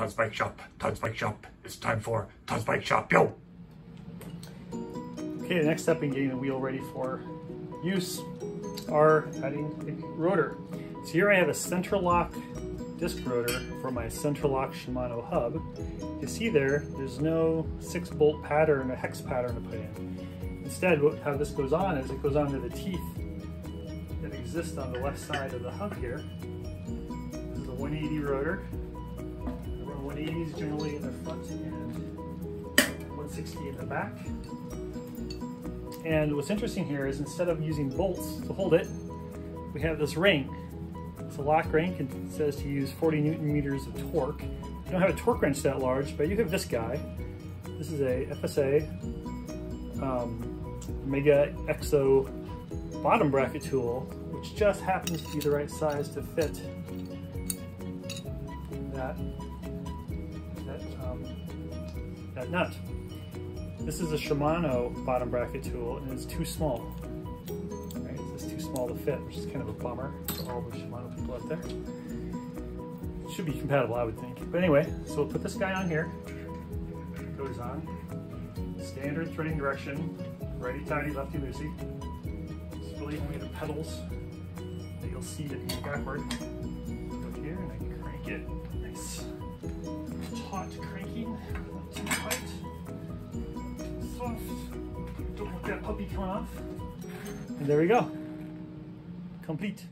Todd's Bike Shop. Todd's Bike Shop. It's time for Todd's Bike Shop. Yo! Okay, the next step in getting the wheel ready for use are adding a rotor. So here I have a Centerlock disc rotor for my Centerlock Shimano hub. You see there's no 6-bolt pattern, a hex pattern to put in. Instead, how this goes on is it goes onto the teeth that exist on the left side of the hub here. This is a 180 rotor. I run 180s generally in the front and 160 in the back. And what's interesting here is instead of using bolts to hold it, we have this ring. It's a Lockring, and it says to use 40 Newton meters of torque. I don't have a torque wrench that large, but you have this guy. This is a FSA Mega Exo bottom bracket tool, which just happens to be the right size to fit that nut. This is a Shimano bottom bracket tool, and it's too small. Right? It's too small to fit, which is kind of a bummer for all the Shimano people out there. It should be compatible, I would think. But anyway, so we'll put this guy on here. It goes on. Standard threading direction, righty-tighty, lefty-loosey. It's really only the pedals that you'll see that go backward. Go here and I can crank it. Nice. Taut cranking, not too tight. Soft. Don't want that puppy coming off. And there we go. Complete.